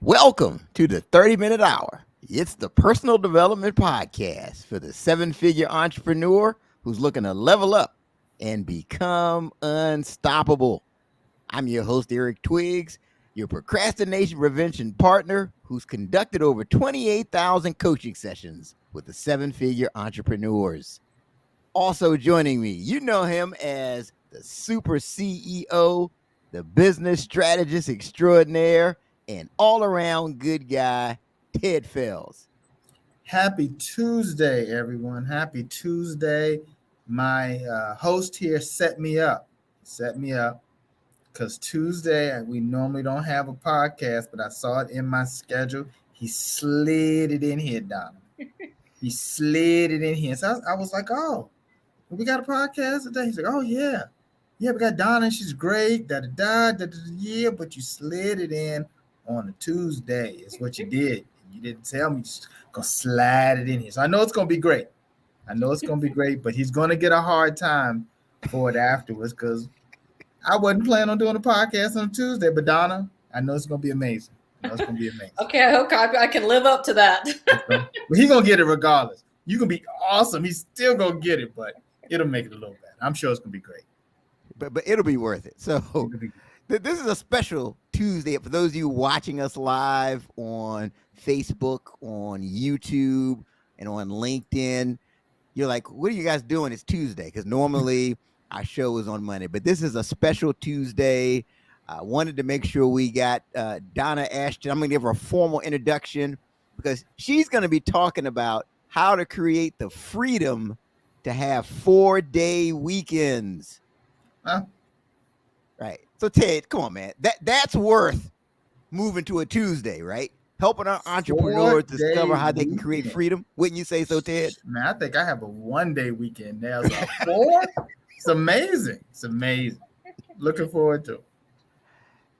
Welcome to the 30-Minute Hour. It's the personal development podcast for the seven-figure entrepreneur who's looking to level up and become unstoppable. I'm your host, Eric Twiggs, your procrastination prevention partner who's conducted over 28,000 coaching sessions with the seven-figure entrepreneurs. Also joining me, you know him as the super CEO, the business strategist extraordinaire, and all-around good guy, Ted Fells. Happy Tuesday, everyone. Happy Tuesday. My host here set me up because Tuesday, we normally don't have a podcast, but I saw it in my schedule. He slid it in here, Donna. He slid it in here. So I was like, oh, we got a podcast today. He's like, oh, yeah. Yeah, we got Donna. She's great. Yeah, but you slid it in on a Tuesday. Is what you did. You didn't tell me. Just gonna slide it in here. So I know it's gonna be great. But he's gonna get a hard time for it afterwards because I wasn't planning on doing a podcast on Tuesday. But Donna, I know it's gonna be amazing. Okay, I hope I can live up to that. But he's gonna get it regardless. You can be awesome. He's still gonna get it, but it'll make it a little better. I'm sure it's gonna be great. But it'll be worth it. So this is a special Tuesday for those of you watching us live on Facebook, on YouTube, and on LinkedIn. You're like, what are you guys doing? It's Tuesday, because normally our show is on Monday. But this is a special Tuesday. I wanted to make sure we got Donna Ashton. I'm going to give her a formal introduction because she's going to be talking about how to create the freedom to have 4-day weekends. Huh? Right. So Ted, come on, man. That's worth moving to a Tuesday, right? Helping our entrepreneurs discover how they can create freedom. Wouldn't you say so, Ted? Man, I think I have a 1-day weekend now. So 4? It's amazing. Looking forward to it.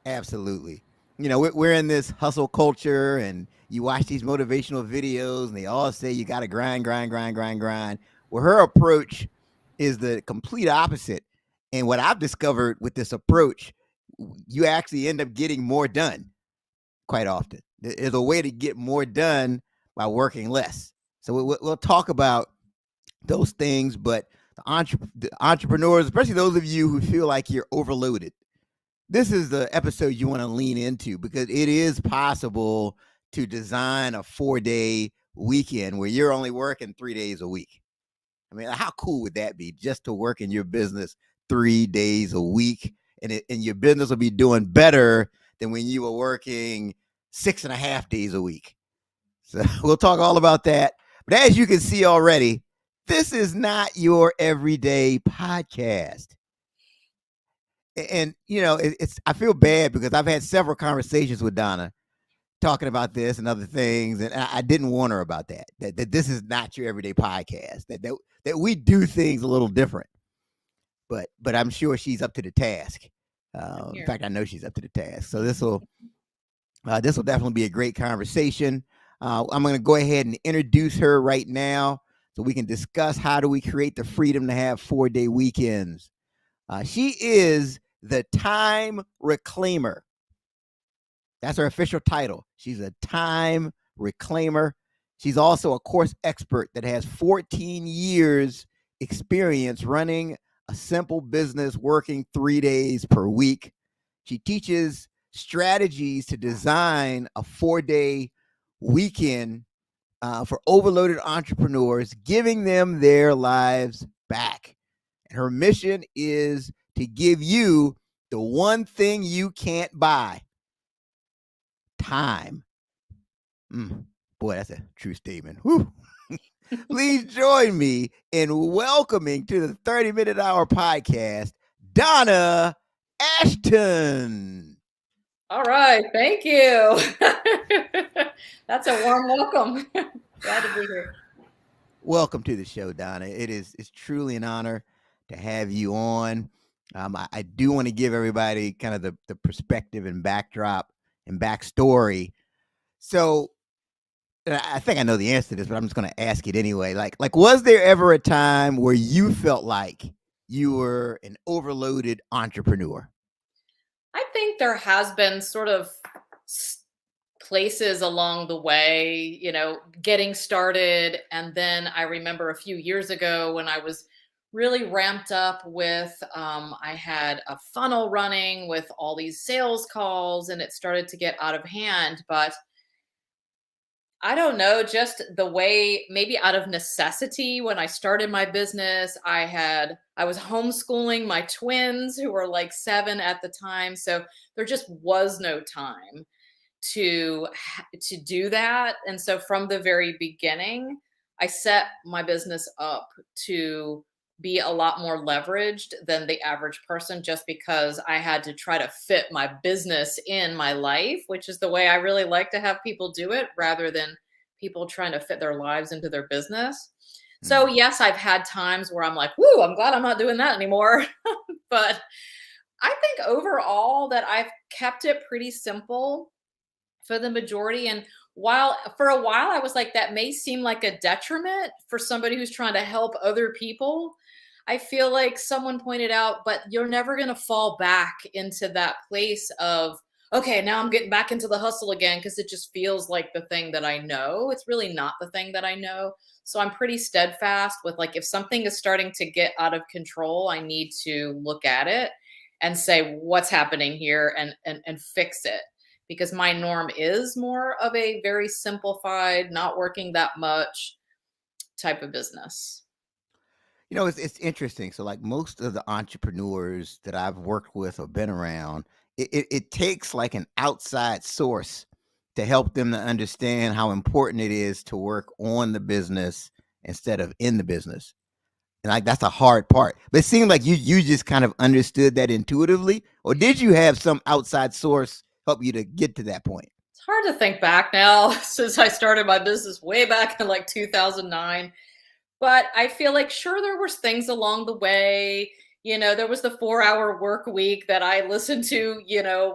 Absolutely. You know, we're in this hustle culture, and you watch these motivational videos, and they all say you got to grind. Well, her approach is the complete opposite. And what I've discovered with this approach, you actually end up getting more done quite often. There's a way to get more done by working less. So we'll talk about those things, but the entrepreneurs, especially those of you who feel like you're overloaded, this is the episode you want to lean into because it is possible to design a 4-day weekend where you're only working 3 days a week. I mean, how cool would that be just to work in your business 3 days a week, and your business will be doing better than when you were working 6.5 days a week. So we'll talk all about that. But as you can see already, this is not your everyday podcast. And you know, I feel bad because I've had several conversations with Donna talking about this and other things, and I didn't warn her about that this is not your everyday podcast, that we do things a little different. But I'm sure she's up to the task. In fact, I know she's up to the task. So this will definitely be a great conversation. I'm going to go ahead and introduce her right now so we can discuss how do we create the freedom to have 4-day weekends. She is the time reclaimer. That's her official title. She's a time reclaimer. She's also a course expert that has 14 years experience running a simple business, working 3 days per week. She teaches strategies to design a 4-day weekend for overloaded entrepreneurs, giving them their lives back. And her mission is to give you the one thing you can't buy: time. Boy, that's a true statement. Whew. Please join me in welcoming to the 30-Minute Hour podcast, Donna Ashton. All right. Thank you. That's a warm welcome. Glad to be here. Welcome to the show, Donna. It's truly an honor to have you on. I do want to give everybody kind of the perspective and backdrop and backstory. So I think I know the answer to this, but I'm just going to ask it anyway. Like, was there ever a time where you felt like you were an overloaded entrepreneur? I think there has been sort of places along the way, getting started. And then I remember a few years ago when I was really ramped up with, I had a funnel running with all these sales calls and it started to get out of hand. But I don't know, just the way, maybe out of necessity, when I started my business, I was homeschooling my twins who were like 7 at the time. So there just was no time to do that. And so from the very beginning, I set my business up to be a lot more leveraged than the average person, just because I had to try to fit my business in my life, which is the way I really like to have people do it, rather than people trying to fit their lives into their business. So yes, I've had times where I'm like, whoo, I'm glad I'm not doing that anymore. But I think overall that I've kept it pretty simple for the majority. And for a while I was like, that may seem like a detriment for somebody who's trying to help other people. I feel like someone pointed out, but you're never going to fall back into that place of, okay, now I'm getting back into the hustle again, because it just feels like the thing that I know. It's really not the thing that I know. So I'm pretty steadfast with, like, if something is starting to get out of control, I need to look at it and say, what's happening here, and fix it. Because my norm is more of a very simplified, not working that much type of business. It's interesting. So, like most of the entrepreneurs that I've worked with or been around, it takes like an outside source to help them to understand how important it is to work on the business instead of in the business. And like that's a hard part. But it seemed like you just kind of understood that intuitively, or did you have some outside source help you to get to that point? It's hard to think back now since I started my business way back in like 2009. But I feel like, sure, there was things along the way. There was the 4-hour work week that I listened to,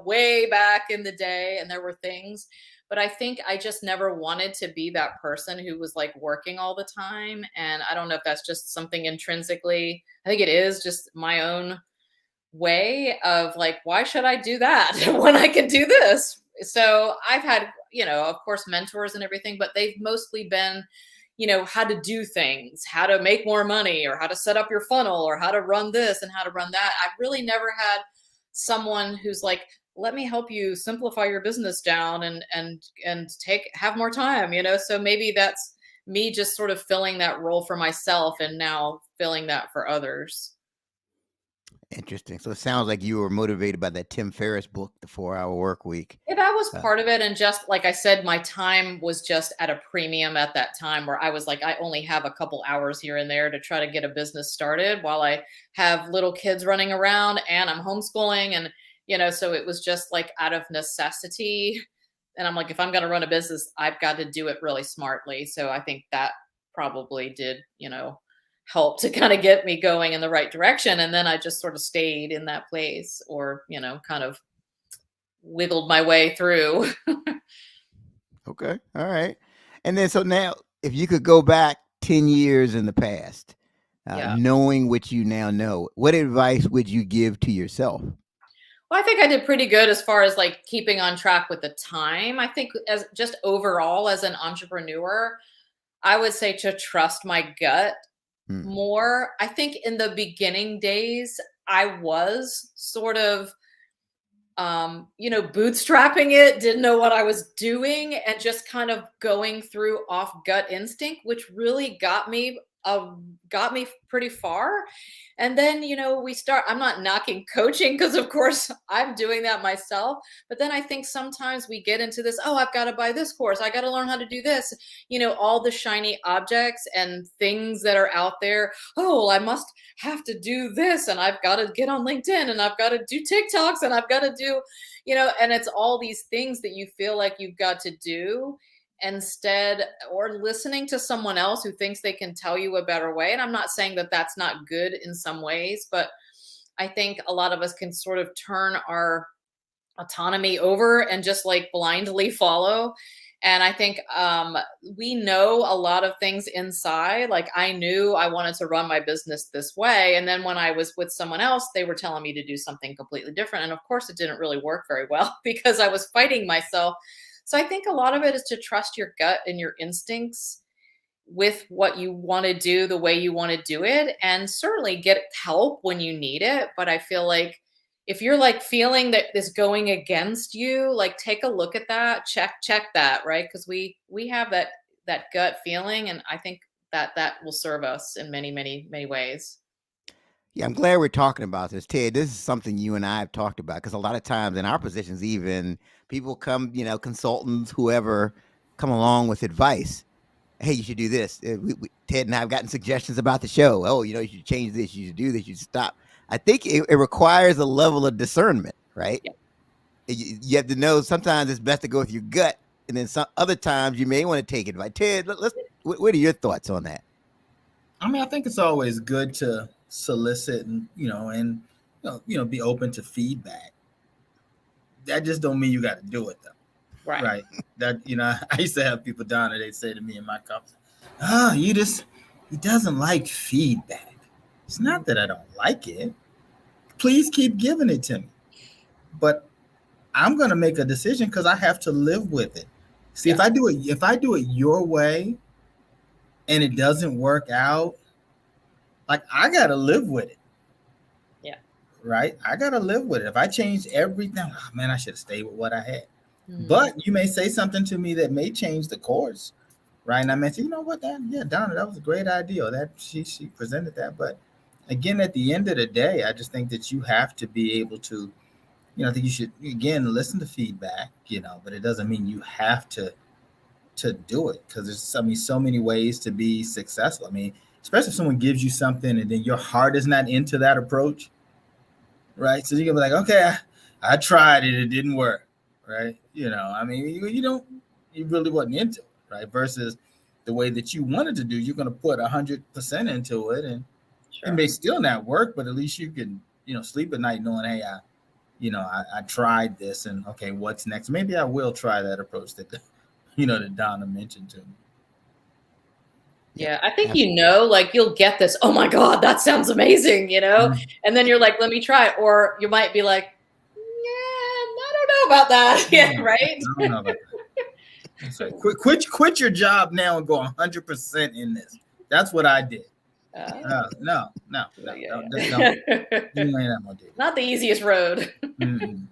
way back in the day, and there were things. But I think I just never wanted to be that person who was like working all the time. And I don't know if that's just something intrinsically. I think it is just my own way of like, why should I do that when I can do this? So I've had, of course, mentors and everything, but they've mostly been, how to do things, how to make more money, or how to set up your funnel, or how to run this and how to run that. I've really never had someone who's like, let me help you simplify your business down and have more time, So maybe that's me just sort of filling that role for myself and now filling that for others. Interesting. So it sounds like you were motivated by that Tim Ferriss book, The 4-Hour Work Week. Yeah, that was part of it. And just like I said, my time was just at a premium at that time, where I was like, I only have a couple hours here and there to try to get a business started while I have little kids running around and I'm homeschooling. And, so it was just like out of necessity. And I'm like, if I'm going to run a business, I've got to do it really smartly. So I think that probably did, help to kind of get me going in the right direction. And then I just sort of stayed in that place, or, kind of wiggled my way through. Okay. All right. And then, so now, if you could go back 10 years in the past, Yeah. knowing what you now know, what advice would you give to yourself? Well, I think I did pretty good as far as like keeping on track with the time. I think as just overall as an entrepreneur, I would say to trust my gut more. I think in the beginning days, I was sort of, bootstrapping it, didn't know what I was doing, and just kind of going through off gut instinct, which really got me pretty far. And then, I'm not knocking coaching, because of course I'm doing that myself. But then I think sometimes we get into this, oh, I've got to buy this course, I got to learn how to do this, all the shiny objects and things that are out there. Oh, I must have to do this, and I've got to get on LinkedIn, and I've got to do TikToks, and I've got to do, and it's all these things that you feel like you've got to do instead, or listening to someone else who thinks they can tell you a better way. And I'm not saying that that's not good in some ways, but I think a lot of us can sort of turn our autonomy over and just like blindly follow. And I think we know a lot of things inside. Like, I knew I wanted to run my business this way. And then when I was with someone else, they were telling me to do something completely different. And of course, it didn't really work very well because I was fighting myself. So I think a lot of it is to trust your gut and your instincts with what you want to do the way you want to do it, and certainly get help when you need it. But I feel like if you're like feeling that this going against you, like take a look at that, check that, right? Because we have that gut feeling, and I think that will serve us in many ways. Yeah, I'm glad we're talking about this, Ted. This is something you and I have talked about because a lot of times in our positions, even people come, consultants, whoever, come along with advice. Hey, you should do this. Ted and I have gotten suggestions about the show. Oh, you should change this. You should do this. You should stop. I think it requires a level of discernment, right? Yeah. You have to know sometimes it's best to go with your gut, and then some other times you may want to take advice. Ted, what are your thoughts on that? I mean, I think it's always good to solicit and be open to feedback. That just don't mean you got to do it though. Right. That I used to have people down there. They say to me in my conference, he doesn't like feedback. It's not that I don't like it. Please keep giving it to me. But I'm gonna make a decision because I have to live with it. See, if I do it your way and it doesn't work out, like I gotta live with it. Yeah. Right? I gotta live with it. If I change everything, man, I should have stayed with what I had. But you may say something to me that may change the course, right? And I may say, you know what, Donna, that was a great idea. Or that she presented that. But again, at the end of the day, I just think that you have to be able to, I think you should again listen to feedback, but it doesn't mean you have to do it, because there's so many ways to be successful. I mean, especially if someone gives you something and then your heart is not into that approach, right? So you can be like, okay, I tried it, it didn't work. Right. I mean, you really wasn't into it. Right. Versus the way that you wanted to do, you're going to put 100% into it, and it may still not work, but at least you can, sleep at night knowing, hey, I tried this, and okay, what's next? Maybe I will try that approach that, that Donna mentioned to me. Yeah, I think like you'll get this, oh my God, that sounds amazing, and then you're like, let me try it. Or you might be like, I don't know about that. Yeah, right. I don't know about that. So quit your job now and go 100% in this. That's what I did. No. Not the easiest road. Mm-hmm.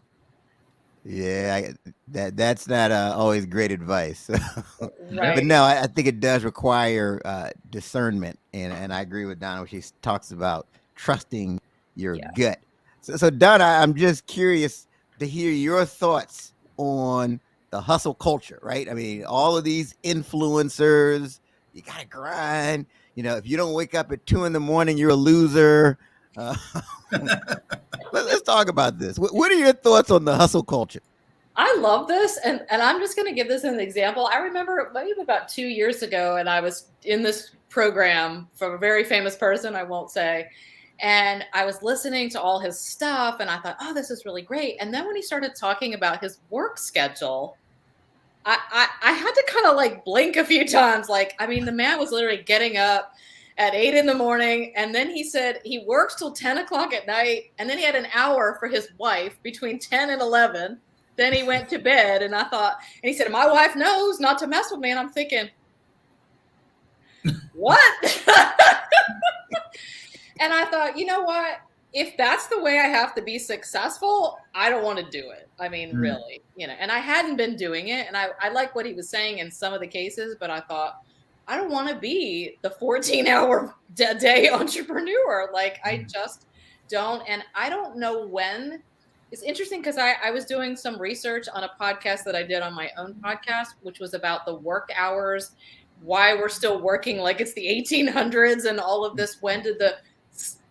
Yeah, that's not always great advice. Right. But no, I think it does require discernment, and I agree with Donna when she talks about trusting your gut. So Donna, I'm just curious to hear your thoughts on the hustle culture, right? I mean, all of these influencers, you gotta grind. If you don't wake up at 2 a.m, you're a loser. Let's talk about this. What are your thoughts on the hustle culture? I love this, and I'm just going to give this as an example. I remember maybe about 2 years ago, and I was in this program from a very famous person, I won't say, and I was listening to all his stuff, and I thought, oh, this is really great. And then when he started talking about his work schedule, I had to kind of like blink a few times. Like, I mean, the man was literally getting up at 8 a.m, and then he said he works till 10 o'clock at night, and then he had an hour for his wife between 10 and 11. Then he went to bed, and I thought, and he said, my wife knows not to mess with me. And I'm thinking, what? And I thought, you know what? If that's the way I have to be successful, I don't want to do it. I mean, really, and I hadn't been doing it. And I like what he was saying in some of the cases, but I thought, I don't want to be the 14-hour day entrepreneur. Like, I just don't. And I don't know when. It's interesting because I was doing some research on a podcast that I did on my own podcast, which was about the work hours, why we're still working like it's the 1800s and all of this. When did the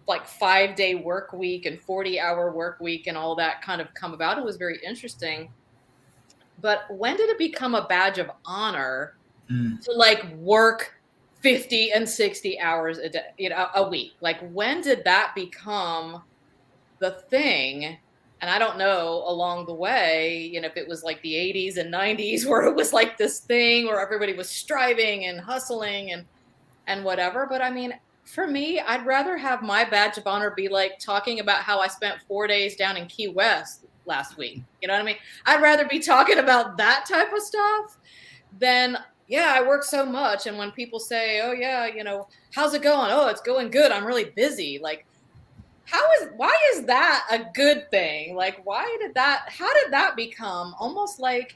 5-day work week and 40-hour work week and all that kind of come about? It was very interesting. But when did it become a badge of honor to work 50 and 60 hours a day, a week? Like, when did that become the thing? And I don't know along the way, if it was like the 80s and 90s where it was like this thing where everybody was striving and hustling and whatever. But I mean, for me, I'd rather have my badge of honor be like talking about how I spent 4 days down in Key West, last week. You know what I mean? I'd rather be talking about that type of stuff than, yeah, I work so much. And when people say, oh yeah, how's it going? Oh, it's going good. I'm really busy. Like, why is that a good thing? Like, how did that become almost like,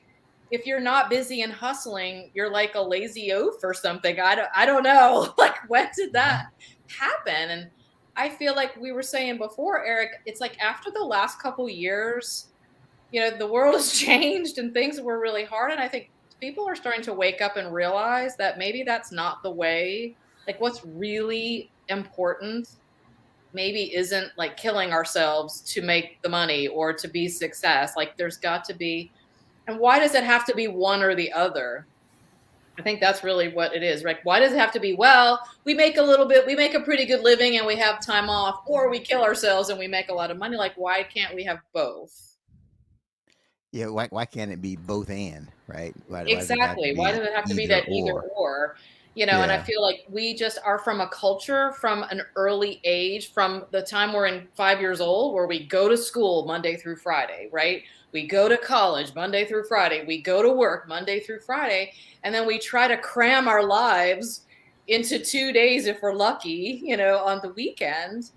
if you're not busy and hustling, you're like a lazy oaf or something. I don't know. Like, when did that happen? And I feel like we were saying before, Eric, it's like after the last couple years, the world has changed and things were really hard. And I think people are starting to wake up and realize that maybe that's not the way. Like, what's really important maybe isn't like killing ourselves to make the money or to be success. Like, there's got to be, and why does it have to be one or the other? I think that's really what it is, right? Why does it have to be, well, we make a pretty good living and we have time off, or we kill ourselves and we make a lot of money? Like, why can't we have both? Yeah, why can't it be both and, right? Why does it have to Exactly. Why be does it have to be either that either or? or? And I Yeah. feel like we just are from a culture from an early age, from the time we're in 5 years old, where we go to school Monday through Friday, right? We go to college Monday through Friday. We go to work Monday through Friday. And then we try to cram our lives into 2 days if we're lucky, on the weekend.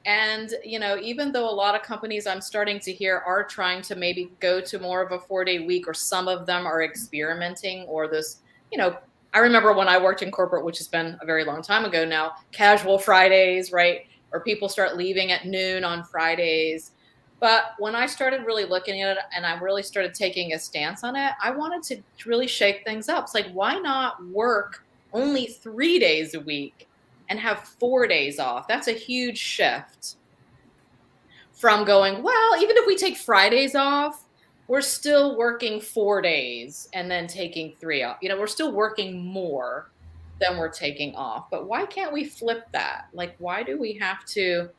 And, even though a lot of companies I'm starting to hear are trying to maybe go to more of a 4-day week, or some of them are experimenting, or this, I remember when I worked in corporate, which has been a very long time ago now, casual Fridays, right? Or people start leaving at noon on Fridays. But when I started really looking at it and I really started taking a stance on it, I wanted to really shake things up. It's like, why not work only 3 days a week and have 4 days off? That's a huge shift from going, well, even if we take Fridays off, we're still working 4 days and then taking 3 off. We're still working more than we're taking off. But why can't we flip that? Like, why do we have to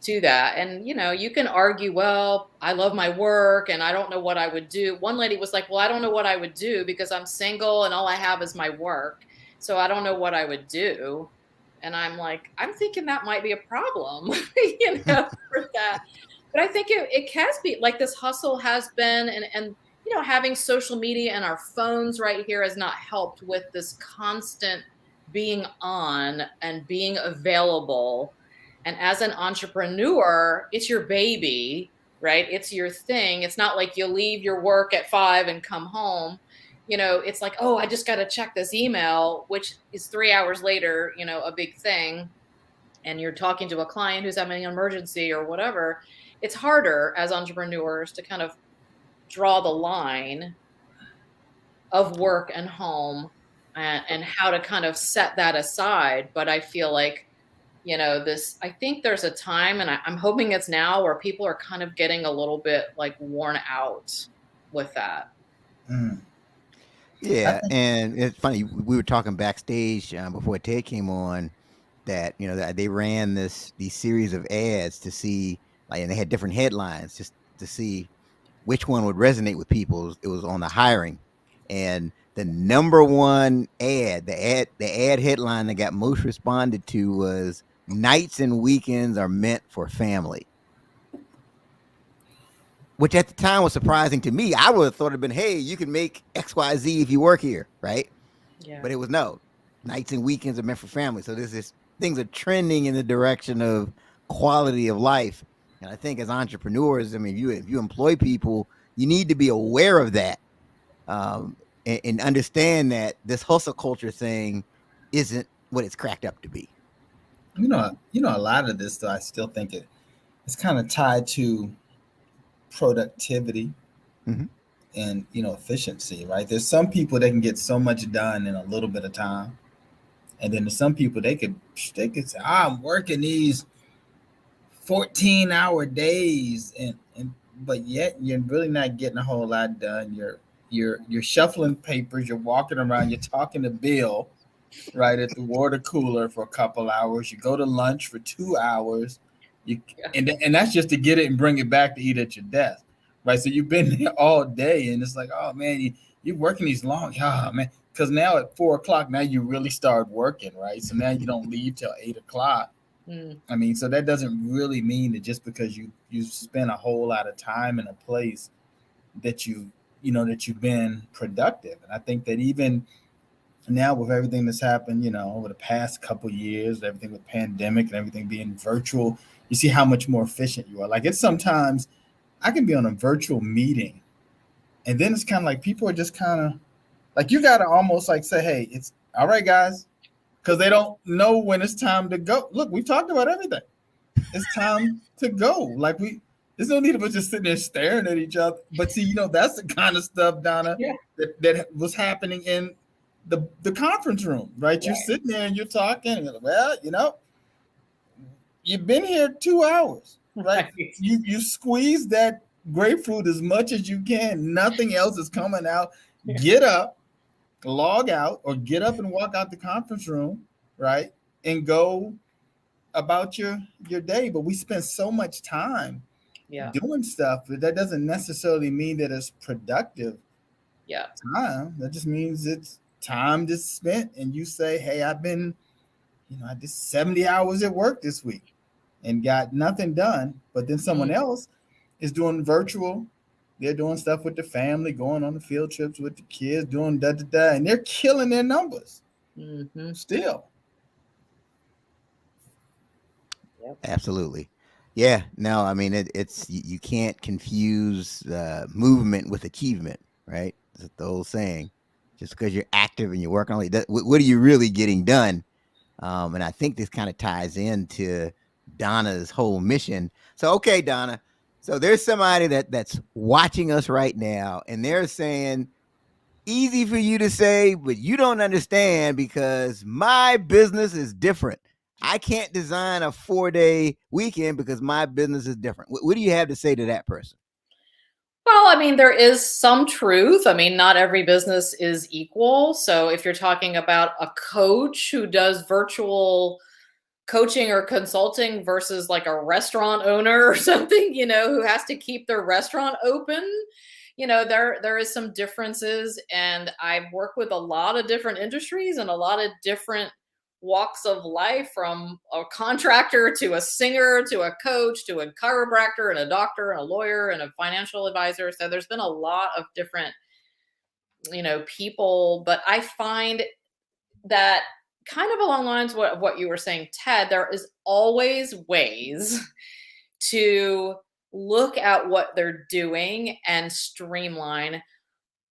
do that? And, you can argue, well, I love my work and I don't know what I would do. One lady was like, well, I don't know what I would do because I'm single and all I have is my work. So I don't know what I would do. And I'm like, I'm thinking that might be a problem, for that. But I think it can be like, this hustle has been, and having social media and our phones right here has not helped with this constant being on and being available. And as an entrepreneur, it's your baby, right? It's your thing. It's not like you leave your work at 5 and come home. It's like, oh, I just got to check this email, which is 3 hours later, a big thing. And you're talking to a client who's having an emergency or whatever. It's harder as entrepreneurs to kind of draw the line of work and home, and how to kind of set that aside. But I feel like, I think there's a time, and I'm hoping it's now, where people are kind of getting a little bit like worn out with that. Yeah, and it's funny. We were talking backstage before Ted came on that that they ran these series of ads to see, like, and they had different headlines just to see which one would resonate with people. It was on the hiring, and the number one the ad headline that got most responded to was "Nights and weekends are meant for family," which at the time was surprising to me. I would have thought it'd been, hey, you can make XYZ if you work here, right? Yeah. But it was no. Nights and weekends are meant for family. So things are trending in the direction of quality of life. And I think as entrepreneurs, I mean, if you employ people, you need to be aware of that, and understand that this hustle culture thing isn't what it's cracked up to be. A lot of this, though, I still think it's kind of tied to productivity and efficiency, right? There's some people that can get so much done in a little bit of time, and then there's some people they could say, I'm working these 14-hour days, and but yet you're really not getting a whole lot done. You're shuffling papers, you're walking around, you're talking to Bill right at the water cooler for a couple hours, you go to lunch for 2 hours, and that's just to get it and bring it back to eat at your desk, right? So you've been there all day, and it's like, oh man, you're working these long, man, because now at 4 o'clock, now you really start working, right? So now you don't leave till 8 o'clock, Mm. I mean, so that doesn't really mean that just because you spend a whole lot of time in a place that that you've been productive. And I think that even now with everything that's happened, over the past couple years, everything with pandemic and everything being virtual, you see how much more efficient you are. Like it's sometimes I can be on a virtual meeting and then it's kind of like people are just kind of like you got to almost like say, hey, it's all right, guys, because they don't know when it's time to go. Look, we've talked about everything. It's time to go. Like there's no need of us just sitting there staring at each other. But see, that's the kind of stuff, Donna, Yeah. that was happening in the conference room, right? You're sitting there and you're talking. And you're like, well, you've been here 2 hours, right? Right. You squeeze that grapefruit as much as you can. Nothing else is coming out. Get up, log out, or get up and walk out the conference room, right? And go about your day. But we spend so much time Yeah. doing stuff, but that doesn't necessarily mean that it's productive Yeah. time. That just means it's time that's spent and you say, hey, I did 70 hours at work this week and got nothing done. But then someone else is doing virtual. They're doing stuff with the family, going on the field trips with the kids, doing da da da, and they're killing their numbers still. Yep. Absolutely. Yeah. No, I mean, it's you can't confuse movement with achievement, right? That's the old saying. Just because you're active and you're working on it, what are you really getting done? And I think this kind of ties into Donna's whole mission. So, okay, Donna. So there's somebody that's watching us right now, and they're saying, easy for you to say, but you don't understand because my business is different. I can't design a 4-day weekend because my business is different. What do you have to say to that person? Well, I mean, there is some truth. I mean, not every business is equal. So if you're talking about a coach who does virtual coaching or consulting versus like a restaurant owner or something, who has to keep their restaurant open, there is some differences. And I've worked with a lot of different industries and a lot of different walks of life, from a contractor to a singer to a coach to a chiropractor and a doctor and a lawyer and a financial advisor. So there's been a lot of different, people. But I find that, kind of along the lines of what you were saying, Ted, there is always ways to look at what they're doing and streamline.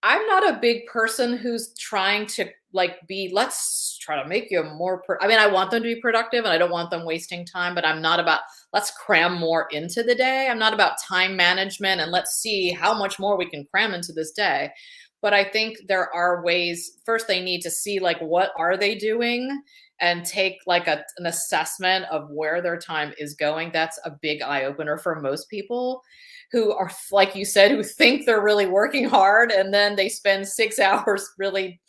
I'm not a big person who's trying to let's try to make you more I mean, I want them to be productive and I don't want them wasting time, but I'm not about let's cram more into the day. I'm not about time management and let's see how much more we can cram into this day. But I think there are ways. First, they need to see like what are they doing and take like an assessment of where their time is going. That's a big eye opener for most people who are, like you said, who think they're really working hard and then they spend 6 hours really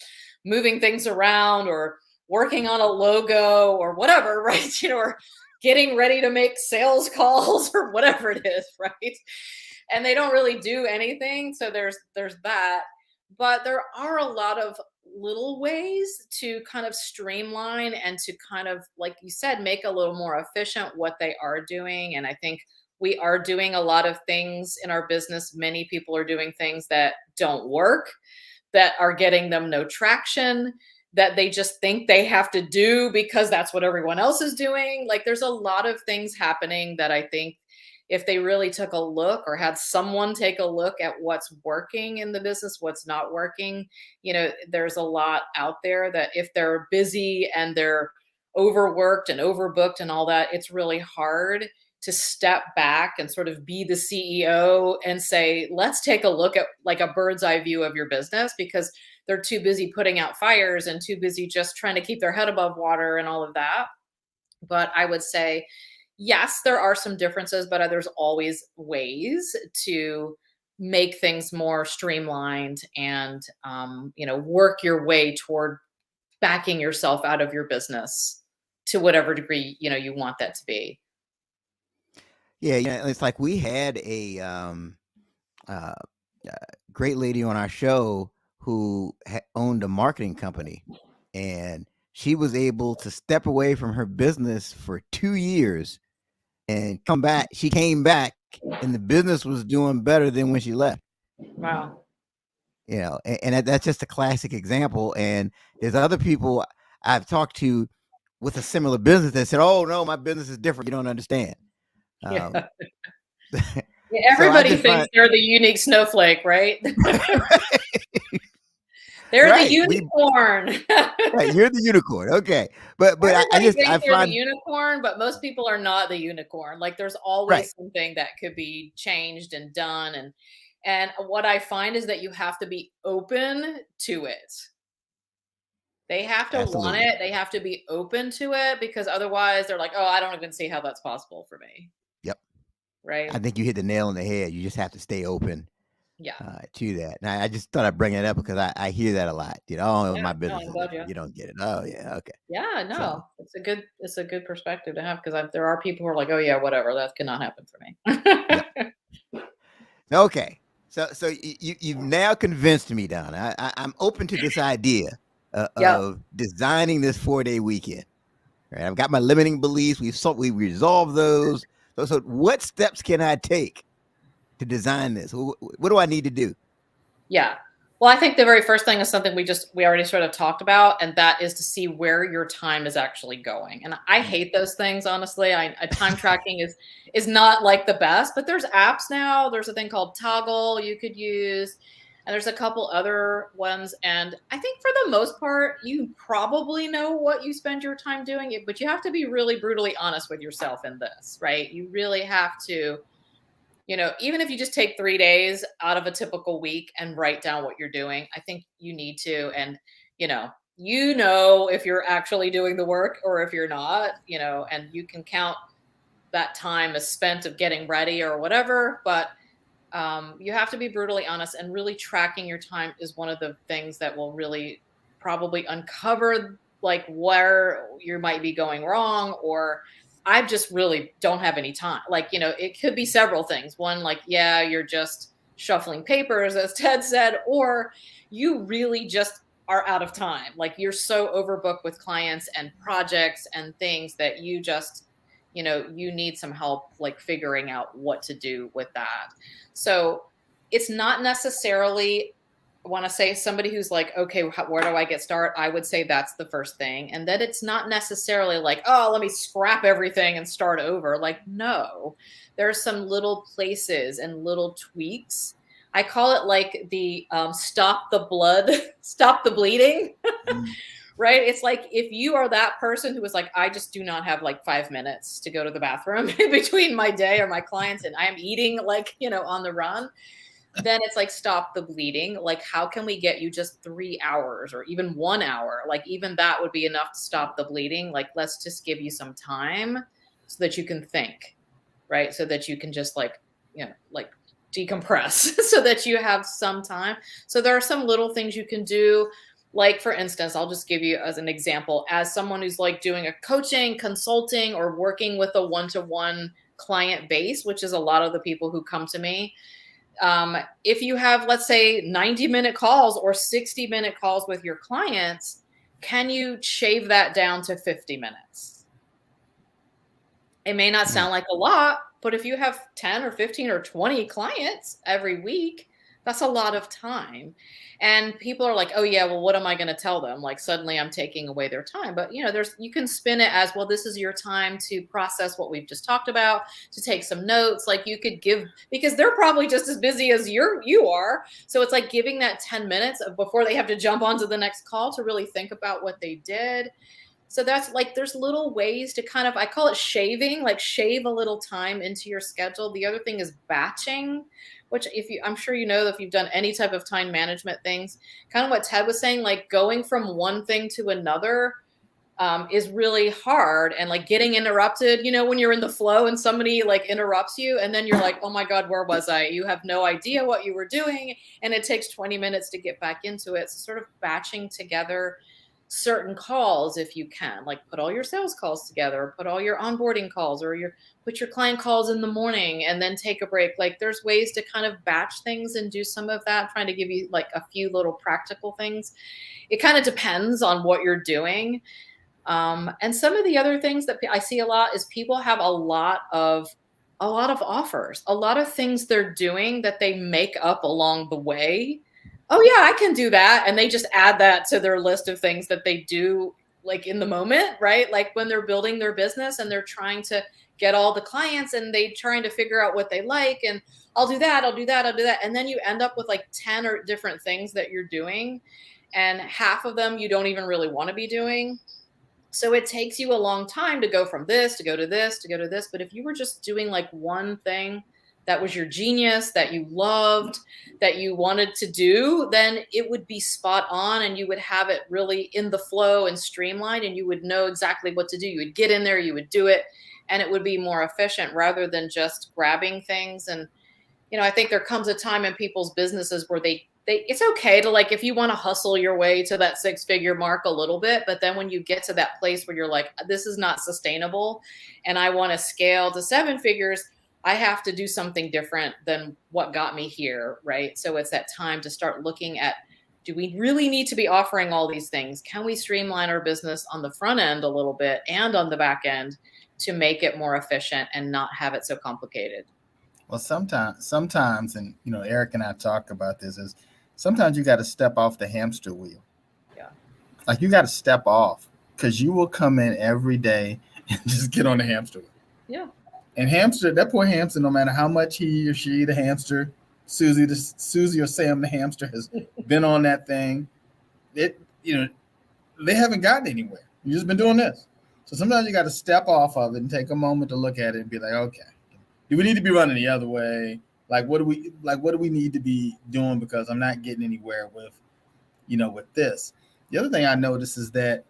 moving things around or working on a logo or whatever, right? Or getting ready to make sales calls or whatever it is, right? And they don't really do anything. So there's that. But there are a lot of little ways to kind of streamline and to kind of, like you said, make a little more efficient what they are doing. And I think we are doing a lot of things in our business. Many people are doing things that don't work, that are getting them no traction, that they just think they have to do because that's what everyone else is doing. Like there's a lot of things happening that I think if they really took a look or had someone take a look at what's working in the business, what's not working, there's a lot out there that if they're busy and they're overworked and overbooked and all that, it's really hard to step back and sort of be the CEO and say, let's take a look at like a bird's eye view of your business, because they're too busy putting out fires and too busy just trying to keep their head above water and all of that. But I would say, yes, there are some differences, but there's always ways to make things more streamlined and, work your way toward backing yourself out of your business to whatever degree, you want that to be. Yeah, it's like we had a uh, great lady on our show who owned a marketing company, and she was able to step away from her business for 2 years and come back. She came back and the business was doing better than when she left. Wow. And that's just a classic example. And there's other people I've talked to with a similar business that said, "Oh no, my business is different. You don't understand." Yeah. Um, Yeah, so I everybody just thinks find they're the unique snowflake, right? They're the right. unicorn. Right, you're the unicorn. Okay, but Everybody I thinks they're the find unicorn, but most people are not the unicorn. Like there's right. always something that could be changed and done. And what I find is that you have to be open to it. They have to want Absolutely. it. They have to be open to it because otherwise they're like, oh, I don't even see how that's possible for me. Yep. I Right. think you hit the nail on the head. You just have to stay open Yeah. to that. And I just thought I'd bring it up because I hear that a lot. Oh, Yeah. my No, business I'm is glad different. you. You don't get it. Oh, yeah. Okay. Yeah, So, no, it's a good perspective to have because there are people who are like, oh yeah, whatever, that cannot happen for me. yep. Okay. So you've now convinced me, Donna. I'm open to this idea Yep. of designing this 4-day weekend. Right. I've got my limiting beliefs. We resolved those. So what steps can I take to design this? What do I need to do? Yeah. Well, I think the very first thing is something we already sort of talked about, and that is to see where your time is actually going. And I Mm. hate those things, honestly. Time tracking is not like the best, but there's apps now. There's a thing called Toggle you could use, and there's a couple other ones. And I think for the most part, you probably know what you spend your time doing, but you have to be really brutally honest with yourself in this, right? You really have to even if you just take 3 days out of a typical week and write down what you're doing, I think you need to. And, if you're actually doing the work or if you're not, and you can count that time as spent of getting ready or whatever. But you have to be brutally honest, and really tracking your time is one of the things that will really probably uncover like where you might be going wrong, or I just really don't have any time. Like, it could be several things. One, like, yeah, you're just shuffling papers, as Ted said, or you really just are out of time. Like you're so overbooked with clients and projects and things that you just, you need some help like figuring out what to do with that. So it's not necessarily, I want to say somebody who's like, okay, where do I get started? I would say that's the first thing. And that it's not necessarily like, oh, let me scrap everything and start over. Like, no, there's some little places and little tweaks. I call it like the stop the blood, stop the bleeding. Mm. Right? It's like if you are that person who is like, I just do not have like 5 minutes to go to the bathroom in between my day or my clients, and I'm eating like, on the run, then it's like, stop the bleeding. Like, how can we get you just 3 hours or even 1 hour? Like, even that would be enough to stop the bleeding. Like, let's just give you some time so that you can think, right? So that you can just like decompress so that you have some time. So there are some little things you can do. Like, for instance, I'll just give you as an example, as someone who's like doing a coaching, consulting, or working with a one-to-one client base, which is a lot of the people who come to me. If you have, let's say, 90-minute calls or 60-minute calls with your clients, can you shave that down to 50 minutes? It may not sound like a lot, but if you have 10 or 15 or 20 clients every week, that's a lot of time. And people are like, oh yeah, well, what am I going to tell them? Like suddenly I'm taking away their time. But you can spin it as, well, this is your time to process what we've just talked about, to take some notes. Like you could give, because they're probably just as busy as you are. So it's like giving that 10 minutes before they have to jump onto the next call to really think about what they did. So that's like, there's little ways to kind of, I call it shaving, like shave a little time into your schedule. The other thing is batching, which I'm sure if you've done any type of time management things, kind of what Ted was saying, like going from one thing to another is really hard. And like getting interrupted, when you're in the flow and somebody like interrupts you and then you're like, oh my God, where was I? You have no idea what you were doing. And it takes 20 minutes to get back into it. So sort of batching together certain calls if you can, like put all your sales calls together, put all your onboarding calls, or put your client calls in the morning and then take a break. Like there's ways to kind of batch things and do some of that, trying to give you like a few little practical things. It kind of depends on what you're doing. And some of the other things that I see a lot is people have a lot of offers, a lot of things they're doing that they make up along the way. Oh yeah, I can do that. And they just add that to their list of things that they do like in the moment, right? Like when they're building their business and they're trying to get all the clients and they trying to figure out what they like. And I'll do that. I'll do that. I'll do that. And then you end up with like 10 or different things that you're doing. And half of them you don't even really want to be doing. So it takes you a long time to go from this, to go to this, to go to this. But if you were just doing like one thing that was your genius, that you loved, that you wanted to do, then it would be spot on and you would have it really in the flow and streamlined and you would know exactly what to do. You would get in there, you would do it, and it would be more efficient rather than just grabbing things. And, I think there comes a time in people's businesses where it's okay to, like, if you want to hustle your way to that 6-figure mark a little bit, but then when you get to that place where you're like, this is not sustainable and I want to scale to 7 figures, I have to do something different than what got me here, right? So it's that time to start looking at, do we really need to be offering all these things? Can we streamline our business on the front end a little bit and on the back end to make it more efficient and not have it so complicated? Well, sometimes, and Eric and I talk about this, is sometimes you got to step off the hamster wheel. Yeah. Like you got to step off because you will come in every day and just get on the hamster wheel. Yeah. And that poor hamster, no matter how much he or she, the hamster, Susie or Sam, the hamster, has been on that thing, they haven't gotten anywhere. You've just been doing this. So sometimes you got to step off of it and take a moment to look at it and be like, okay, do we need to be running the other way? Like, what do we need to be doing? Because I'm not getting anywhere with this. The other thing I noticed is that,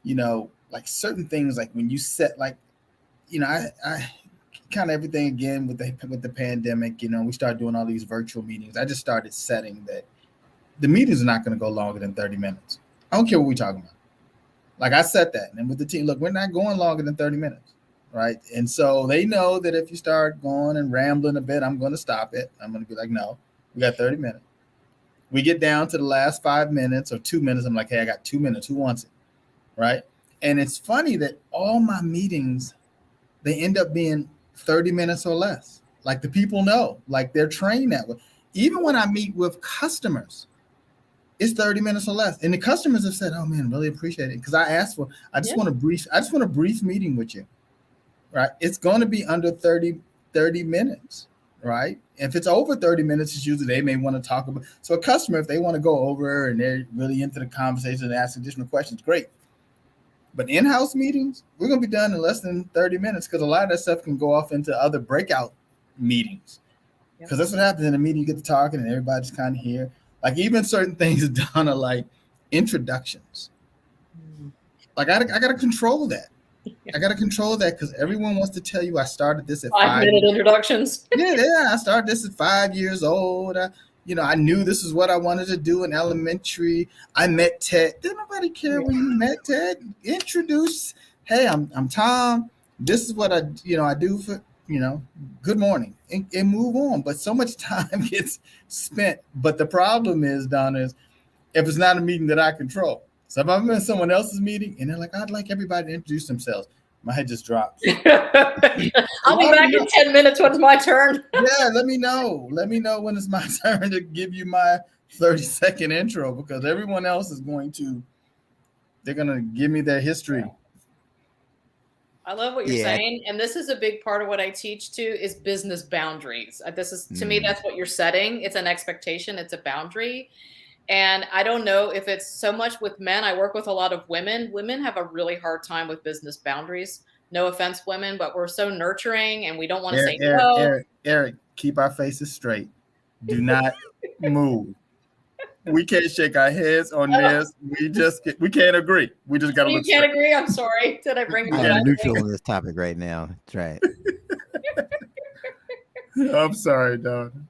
like certain things, like when you set, like, I kind of everything again with the pandemic, we started doing all these virtual meetings. I just started setting that the meetings are not going to go longer than 30 minutes. I don't care what we're talking about. Like I set that. And with the team, look, we're not going longer than 30 minutes. Right. And so they know that if you start going and rambling a bit, I'm going to stop it. I'm going to be like, no, we got 30 minutes. We get down to the last 5 minutes or 2 minutes. I'm like, hey, I got 2 minutes. Who wants it? Right. And it's funny that all my meetings, they end up being 30 minutes or less. Like the people know, like they're trained that way. Even when I meet with customers, it's 30 minutes or less. And the customers have said, oh man, really appreciate it. Because I just want a brief meeting with you. Right. It's going to be under 30 minutes. Right. If it's over 30 minutes, it's usually they may want to talk about. So a customer, if they want to go over and they're really into the conversation and ask additional questions, great. But in-house meetings, we're going to be done in less than 30 minutes because a lot of that stuff can go off into other breakout meetings. Because that's what happens in a meeting. You get to talking and everybody's kind of here. Like even certain things done are like introductions. Like I got to control that. I got to control that because everyone wants to tell you I started this at 5-minute introductions. Yeah, I started this at 5 years old. I knew this is what I wanted to do in elementary. I met Ted. Didn't nobody care when you met Ted? Introduce, hey, I'm Tom. This is what I do for, good morning and move on. But so much time gets spent. But the problem is, Donna, is if it's not a meeting that I control. So if I'm in someone else's meeting and they're like, I'd like everybody to introduce themselves, my head just drops. I'll be back in 10 minutes when it's my turn. Yeah, let me know. Let me know when it's my turn to give you my 30-second intro because everyone else is they're going to give me their history. I love what you're saying. And this is a big part of what I teach too is business boundaries. This is, to me, that's what you're setting. It's an expectation. It's a boundary. And I don't know if it's so much with men. I work with a lot of women. Women have a really hard time with business boundaries. No offense, women, but we're so nurturing and we don't want to say no. Eric, keep our faces straight. Do not move. We can't shake our heads on this. We can't agree. We just got to look straight. You can't agree? I'm sorry. Did I bring I am neutral on this topic right now. That's right. I'm sorry, Don.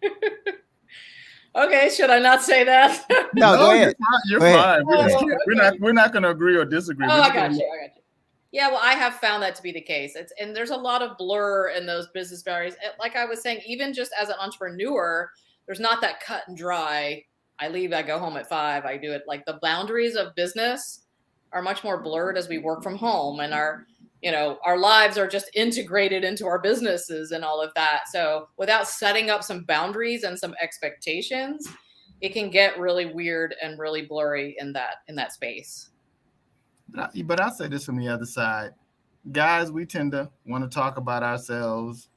Okay, should I not say that? No, go No, ahead. you're Go ahead. fine. Oh, okay. We're not going to agree or disagree. Oh, We're I just got gonna, you. I got you. Yeah, well, I have found that to be the case. And there's a lot of blur in those business boundaries. Like I was saying, even just as an entrepreneur, there's not that cut and dry. I leave, I go home at 5. I do it. Like the boundaries of business are much more blurred as we work from home, and our lives are just integrated into our businesses and all of that. So without setting up some boundaries and some expectations, it can get really weird and really blurry in that space. but I'll say this from the other side. Guys, we tend to want to talk about ourselves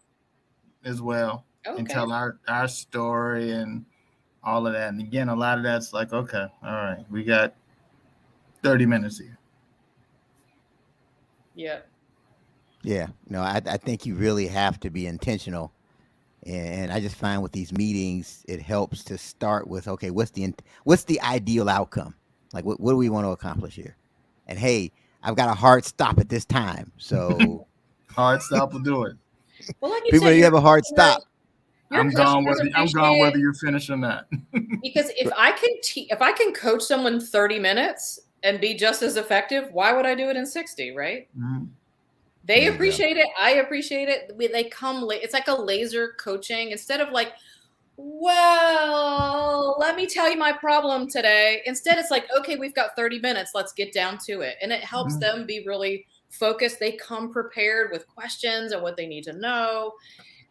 as well and Okay. tell our story and all of that. And again, a lot of that's like, okay, all right, we got 30 minutes here. Yeah. Yeah, no, I think you really have to be intentional. And I just find with these meetings, it helps to start with, okay, what's the ideal outcome? Like, what do we want to accomplish here? And hey, I've got a hard stop at this time. So Hard stop will do it. Well, like you people, said, you have a hard customers, stop. your I'm gone customers whether appreciate it you're finished or not. because if I can coach someone 30 minutes and be just as effective, why would I do it in 60, right? Mhm. They There you go. appreciate it. I appreciate it. They come late. It's like a laser coaching instead of like, well, let me tell you my problem today. Instead, it's like, okay, we've got 30 minutes. Let's get down to it. And it helps Mhm. them be really focused. They come prepared with questions and what they need to know.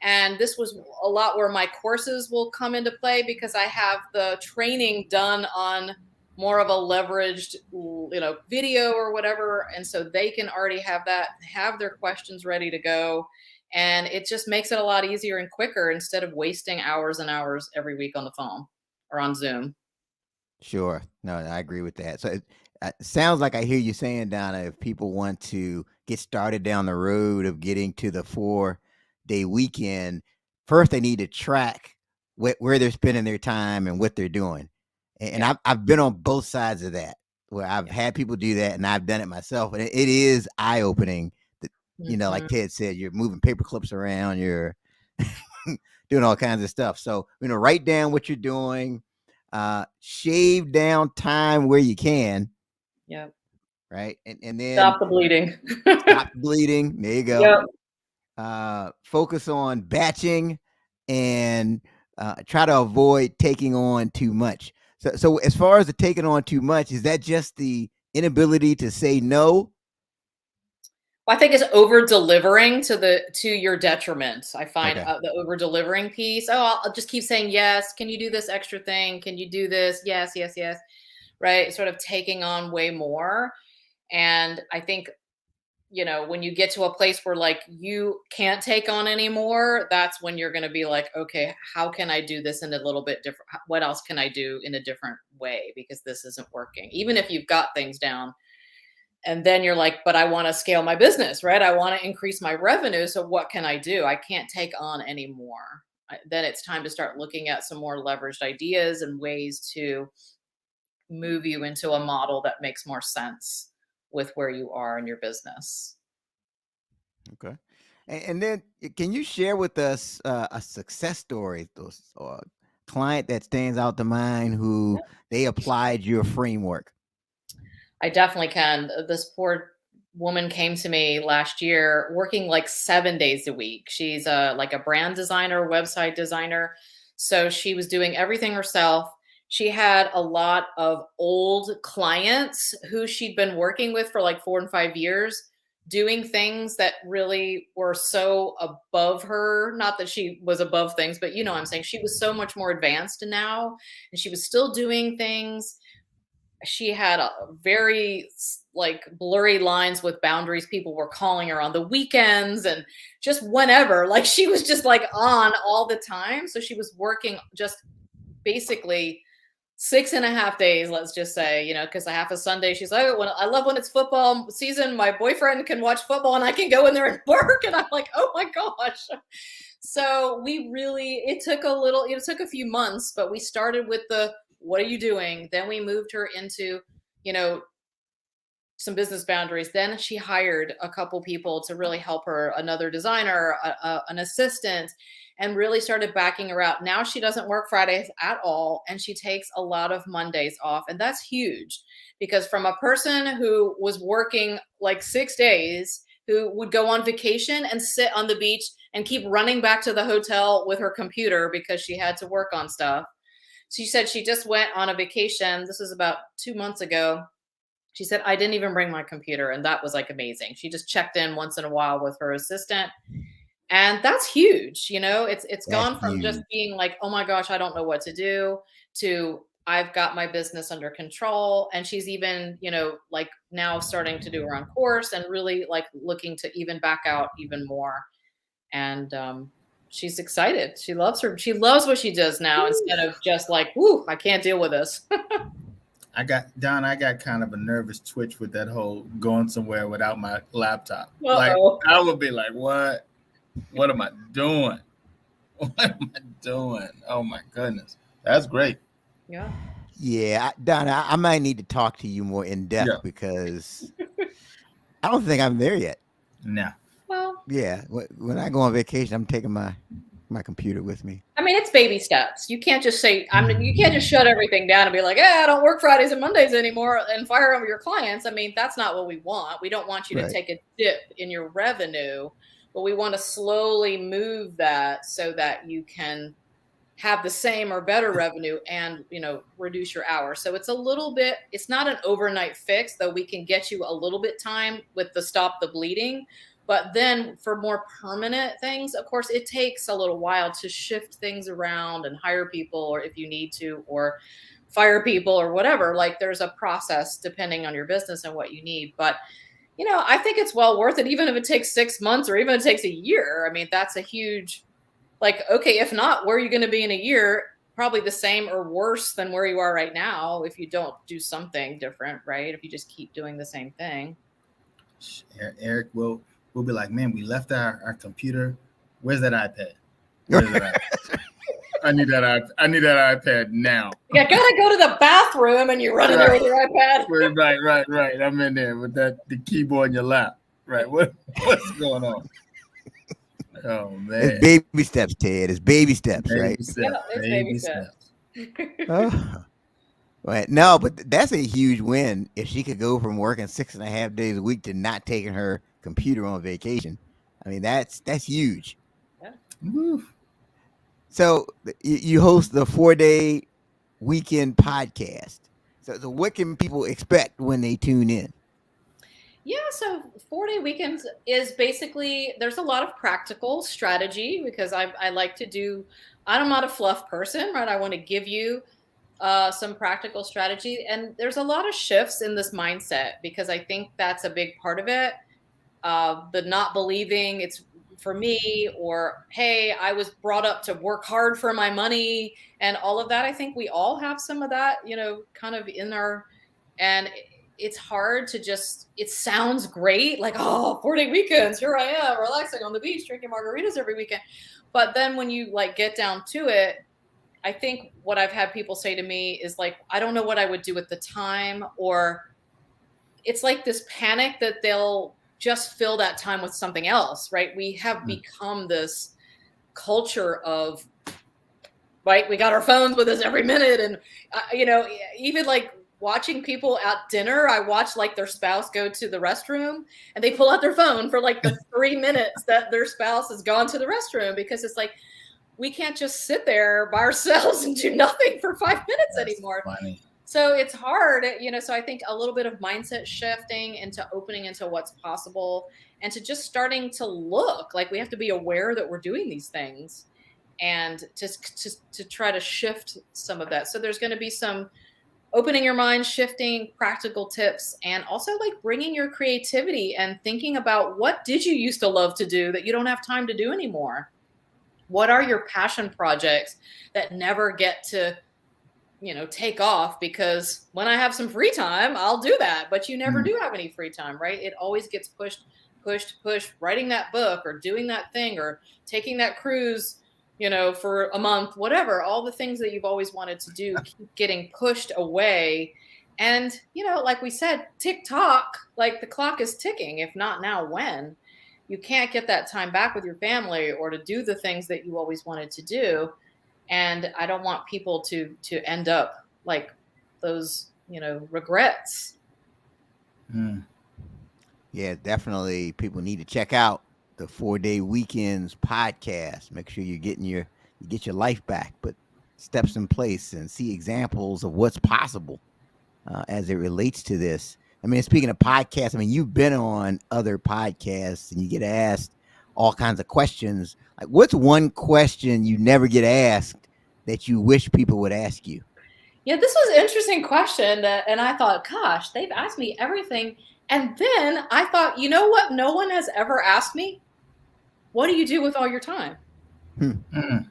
And this was a lot where my courses will come into play because I have the training done on more of a leveraged video or whatever, and so they can already have their questions ready to go, and it just makes it a lot easier and quicker instead of wasting hours and hours every week on the phone or on Zoom. Sure. No, I agree with that. So it sounds like I hear you saying, Donna, if people want to get started down the road of getting to the 4-day weekend, first they need to track where they're spending their time and what they're doing. And Yeah. I've been on both sides of that, where I've Yeah. had people do that and I've done it myself. And it is eye opening that, like Mhm. Ted said, you're moving paper clips around, you're doing all kinds of stuff. So, write down what you're doing, shave down time where you can, Yeah. right? And then Stop the bleeding. stop bleeding. There you go. Yep. Focus on batching and try to avoid taking on too much. So as far as the taking on too much, is that just the inability to say no? Well, I think it's over delivering to your detriment. I find Okay. the over delivering piece. Oh, I'll just keep saying yes. Can you do this extra thing? Can you do this? Yes, yes, yes. Right. Sort of taking on way more. And I think, when you get to a place where like you can't take on anymore, that's when you're going to be like, okay, how can I do this in a little bit different? What else can I do in a different way? Because this isn't working. Even if you've got things down, and then you're like, but I want to scale my business, right? I want to increase my revenue. So what can I do? I can't take on anymore. Then it's time to start looking at some more leveraged ideas and ways to move you into a model that makes more sense with where you are in your business. Okay. And then can you share with us a success story, those or client that stands out to mind who they applied your framework? I definitely can. This poor woman came to me last year working like 7 days a week. She's like a brand designer, website designer. So she was doing everything herself. She had a lot of old clients who she'd been working with for like 4 and 5 years, doing things that really were so above her. Not that she was above things, but what I'm saying, she was so much more advanced now, and she was still doing things. She had a very like blurry lines with boundaries. People were calling her on the weekends and just whenever, like she was just like on all the time. So she was working just basically 6.5 days, let's just say, because I have a Sunday. She's like, oh, I love when it's football season. My boyfriend can watch football and I can go in there and work. And I'm like, oh my gosh. So it took a few months, but we started with what are you doing? Then we moved her into, you know, some business boundaries. Then she hired a couple people to really help her, another designer, an assistant, and really started backing her out. Now she doesn't work Fridays at all, and she takes a lot of Mondays off. And that's huge, because from a person who was working like 6 days, who would go on vacation and sit on the beach and keep running back to the hotel with her computer because she had to work on stuff. She said she just went on a vacation. This was about 2 months ago. She said, I didn't even bring my computer. And that was like amazing. She just checked in once in a while with her assistant. And that's huge. It's That's gone from just huge. being like, oh my gosh, I don't know what to do, to I've got my business under control. And she's even, like now starting to do her own course and really like looking to even back out even more. And she's excited. She loves what she does now, instead of just like, whoo, I can't deal with this. I got kind of a nervous twitch with that whole going somewhere without my laptop. Uh-oh. Like I would be like, what am I doing? What am I doing? Oh my goodness. That's great. Yeah. Yeah, Donna, I might need to talk to you more in depth because I don't think I'm there yet. No. Well, Yeah, when I go on vacation, I'm taking my computer with me. I mean, it's baby steps. You can't just say, you can't just shut everything down and be like, I don't work Fridays and Mondays anymore and fire over your clients. I mean, that's not what we want. We don't want you to take a dip in your revenue, but we want to slowly move that so that you can have the same or better revenue and, reduce your hours. So it's it's not an overnight fix, though we can get you a little bit time with the stop the bleeding. But then for more permanent things, of course, it takes a little while to shift things around and hire people, or if you need to, or fire people or whatever. Like there's a process depending on your business and what you need. But, I think it's well worth it, even if it takes 6 months or even if it takes a year. I mean, that's a huge, like, okay, if not, where are you going to be in a year? Probably the same or worse than where you are right now if you don't do something different, right? If you just keep doing the same thing. Eric will be like, man, we left our computer. Where's that iPad? Where's that iPad? I need that iPad now. You gotta go to the bathroom and you run in there with your iPad. Right. I'm in there with the keyboard in your lap. Right. What's going on? Oh man. It's baby steps, Ted. It's baby steps, right? Yeah, it's baby steps. Right. No, but that's a huge win if she could go from working 6.5 days a week to not taking her computer on vacation. I mean, that's huge. Yeah. Woo. So you host the 4-day weekend podcast. So what can people expect when they tune in? Yeah, so 4-day weekends is basically, there's a lot of practical strategy because I like to do, I'm not a fluff person, right? I want to give you some practical strategy. And there's a lot of shifts in this mindset because I think that's a big part of it. The not believing it's for me, or, hey, I was brought up to work hard for my money and all of that. I think we all have some of that, kind of in our, and it's hard to just, it sounds great. Like, 4-day weekends, here I am relaxing on the beach, drinking margaritas every weekend. But then when you like get down to it, I think what I've had people say to me is like, I don't know what I would do with the time, or it's like this panic that they'll just fill that time with something else, right? We have become this culture of, right, we got our phones with us every minute. And, even like watching people at dinner, I watch like their spouse go to the restroom and they pull out their phone for like the 3 minutes that their spouse has gone to the restroom, because it's like, we can't just sit there by ourselves and do nothing for 5 minutes anymore. Funny. So it's hard, so I think a little bit of mindset shifting into opening into what's possible and to just starting to look like we have to be aware that we're doing these things and just to try to shift some of that. So there's going to be some opening your mind, shifting practical tips, and also like bringing your creativity and thinking about what did you used to love to do that you don't have time to do anymore? What are your passion projects that never get to take off? Because when I have some free time, I'll do that. But you never do have any free time, right? It always gets pushed, writing that book or doing that thing or taking that cruise, for a month, whatever. All the things that you've always wanted to do keep getting pushed away. And, like we said, TikTok, like the clock is ticking. If not now, when? You can't get that time back with your family or to do the things that you always wanted to do. And I don't want people to end up like those, regrets. Mm. Yeah, definitely. People need to check out the 4 Day Weekends podcast. Make sure you get your life back, put steps in place, and see examples of what's possible as it relates to this. I mean, speaking of podcasts, I mean, you've been on other podcasts and you get asked all kinds of questions. Like, what's one question you never get asked that you wish people would ask you? Yeah, this was an interesting question. And I thought, gosh, they've asked me everything. And then I thought, you know what? No one has ever asked me, what do you do with all your time? Mm.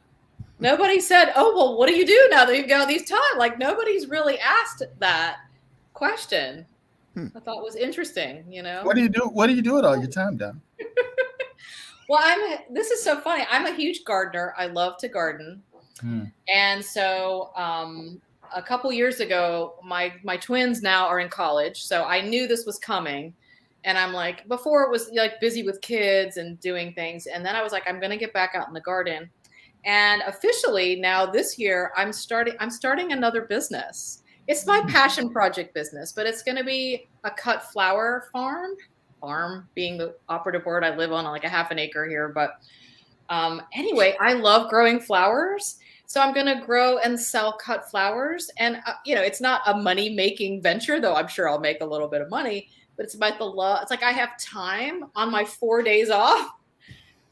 Nobody said, oh, well, what do you do now that you've got all these time? Like, nobody's really asked that question. I thought it was interesting, What do you do? What do you do with all your time, Don? Well, this is so funny. I'm a huge gardener. I love to garden. And so a couple years ago, my twins now are in college. So I knew this was coming. And I'm like, before it was like busy with kids and doing things. And then I was like, I'm going to get back out in the garden. And officially now this year, I'm starting another business. It's my passion project business, but it's going to be a cut flower farm being the operative word. I live on like a half an acre here. But anyway, I love growing flowers. So I'm going to grow and sell cut flowers. And, it's not a money making venture, though I'm sure I'll make a little bit of money. But it's about the love. It's like I have time on my 4 days off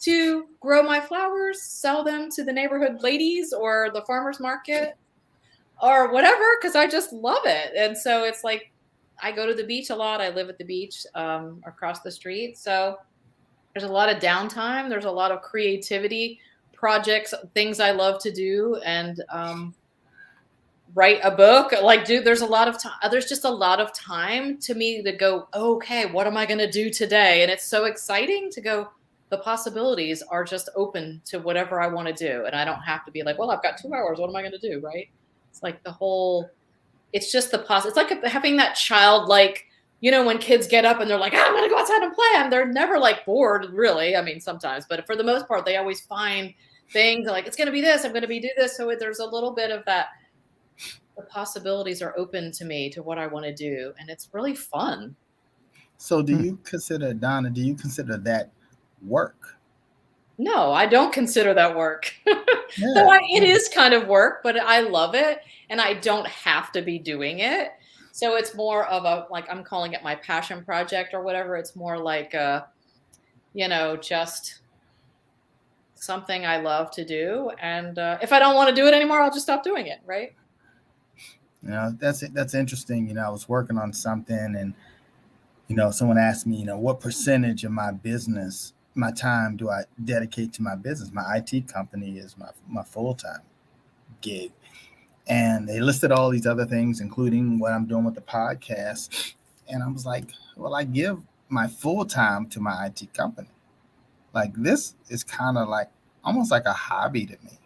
to grow my flowers, sell them to the neighborhood ladies or the farmer's market or whatever, because I just love it. And so it's like I go to the beach a lot. I live at the beach across the street. So there's a lot of downtime. There's a lot of creativity, projects, things I love to do, and write a book. Like, there's a lot of time. There's just a lot of time to me to go, okay, what am I going to do today? And it's so exciting to go, the possibilities are just open to whatever I want to do. And I don't have to be like, well, I've got 2 hours. What am I going to do? Right. It's like it's just it's like having that childlike, when kids get up and they're like, I'm going to go outside and play. And they're never like bored, really. I mean, sometimes, but for the most part, they always find things like, it's going to be this, I'm going to do this. So there's a little bit of that. The possibilities are open to me to what I want to do. And it's really fun. So do you consider that work? No, I don't consider that work. So it is kind of work, but I love it and I don't have to be doing it. So it's more of I'm calling it my passion project or whatever. It's more like, just something I love to do. And if I don't want to do it anymore, I'll just stop doing it. Right. That's interesting. I was working on something and, someone asked me, what percentage of my time do I dedicate to my business? My IT company is my full-time gig. And they listed all these other things, including what I'm doing with the podcast. And I was like, well, I give my full time to my IT company. Like, this is kind of like almost like a hobby to me.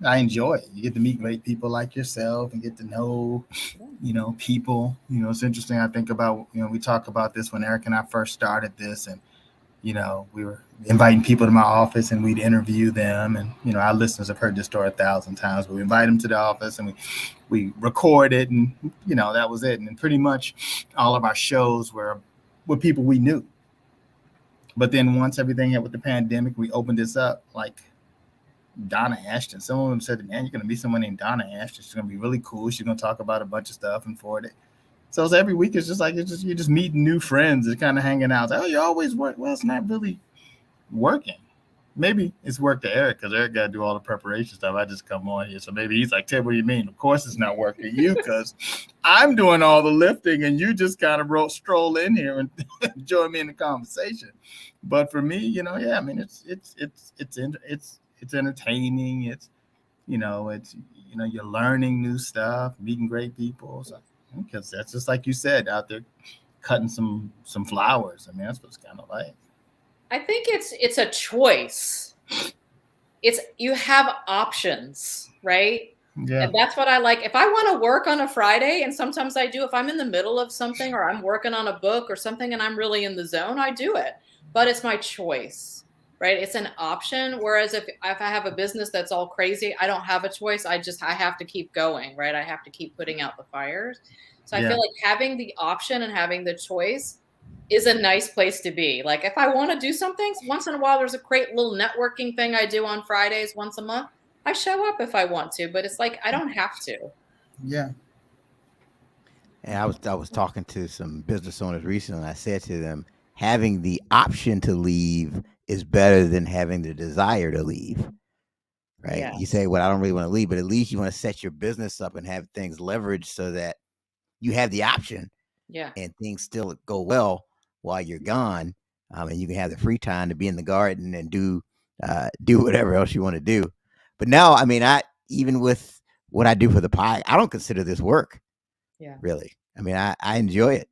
I enjoy it. You get to meet great people like yourself and get to know, people. It's interesting. I think about, we talk about this when Eric and I first started this, and, we were inviting people to my office and we'd interview them. And, our listeners have heard this story 1,000 times, but we invite them to the office and we record it, and, that was it. And pretty much all of our shows were with people we knew. But then once everything hit with the pandemic, we opened this up like Donna Ashton. Some of them said, man, you're going to meet someone named Donna Ashton. She's going to be really cool. She's going to talk about a bunch of stuff and forward it. So it's every week, it's just like, you're just meeting new friends and kind of hanging out. It's like, oh, you always work. Well, it's not really working. Maybe it's work to Eric, because Eric got to do all the preparation stuff. I just come on here. So maybe he's like, Ted, what do you mean? Of course it's not working to you, because I'm doing all the lifting and you just kind of stroll in here and join me in the conversation. But for me, I mean, it's entertaining. It's, you're learning new stuff, meeting great people. So, because that's just like you said, out there cutting some flowers. I mean, that's what it's kind of like. I think it's a choice. You have options, right? Yeah. And that's what I like. If I want to work on a Friday, and sometimes I do, if I'm in the middle of something or I'm working on a book or something and I'm really in the zone, I do it. But it's my choice, right? It's an option. Whereas if I have a business that's all crazy, I don't have a choice. I have to keep going, right? I have to keep putting out the fires. So I Yeah. feel like having the option and having the choice is a nice place to be. Like if I want to do something, once in a while, there's a great little networking thing I do on Fridays once a month. I show up if I want to, but it's like I don't have to. Yeah. And I was talking to some business owners recently. And I said to them, having the option to leave is better than having the desire to leave. Right? You Yes. say, "Well, I don't really want to leave," but at least you want to set your business up and have things leveraged so that you have the option, Yeah. and things still go well while you're gone, and you can have the free time to be in the garden and do whatever else you want to do. But now, I mean, I even with what I do for the pie, I don't consider this work. Yeah. Really, I mean, I enjoy it.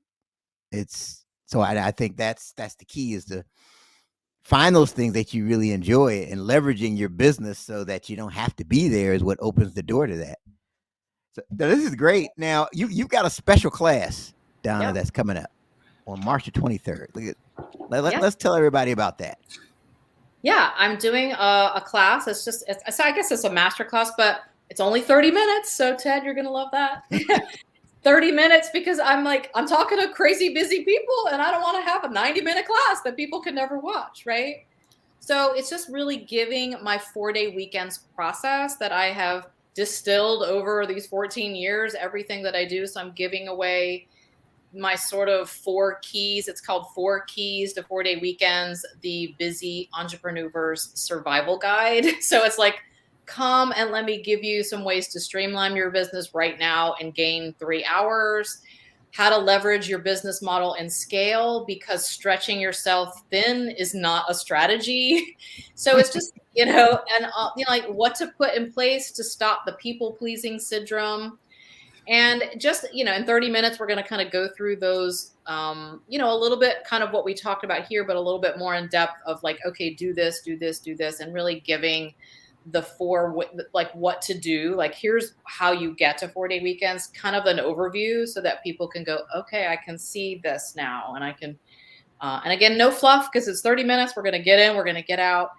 It's so I think that's the key is to find those things that you really enjoy and leveraging your business so that you don't have to be there is what opens the door to that. So this is great. Now you've got a special class, Donna, Yeah. that's coming up on March the 23rd. Yeah. Let's tell everybody about that. Yeah. I'm doing a class. So I guess it's a master class, but it's only 30 minutes. So Ted, you're going to love that. 30 minutes because I'm talking to crazy busy people and I don't want to have a 90-minute class that people can never watch, right? So it's just really giving my 4-day weekends process that I have distilled over these 14 years, everything that I do. So I'm giving away my sort of 4 keys. It's called 4 Keys to 4-Day Weekends, the Busy Entrepreneur's Survival Guide. So it's like, come and let me give you some ways to streamline your business right now and gain 3 hours, how to leverage your business model and scale, because stretching yourself thin is not a strategy. So it's just, like what to put in place to stop the people pleasing syndrome. And just, in 30 minutes, we're going to kind of go through those, a little bit kind of what we talked about here, but a little bit more in depth of like, okay, do this, do this, do this, and really giving the 4, like what to do. Like, here's how you get to 4-day weekends, kind of an overview so that people can go, okay, I can see this now. And I can, and again, no fluff because it's 30 minutes. We're going to get in, we're going to get out.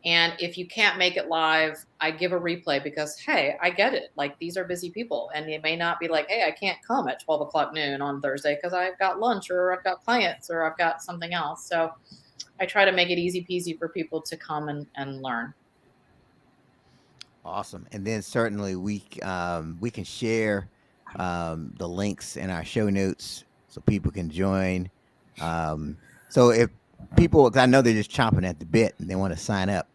And if you can't make it live, I give a replay because, hey, I get it. Like these are busy people and it may not be like, hey, I can't come at 12 o'clock noon on Thursday because I've got lunch or I've got clients or I've got something else. So I try to make it easy peasy for people to come and learn. Awesome. And then certainly we can share the links in our show notes so people can join. So if people, 'cause I know they're just chomping at the bit and they want to sign up,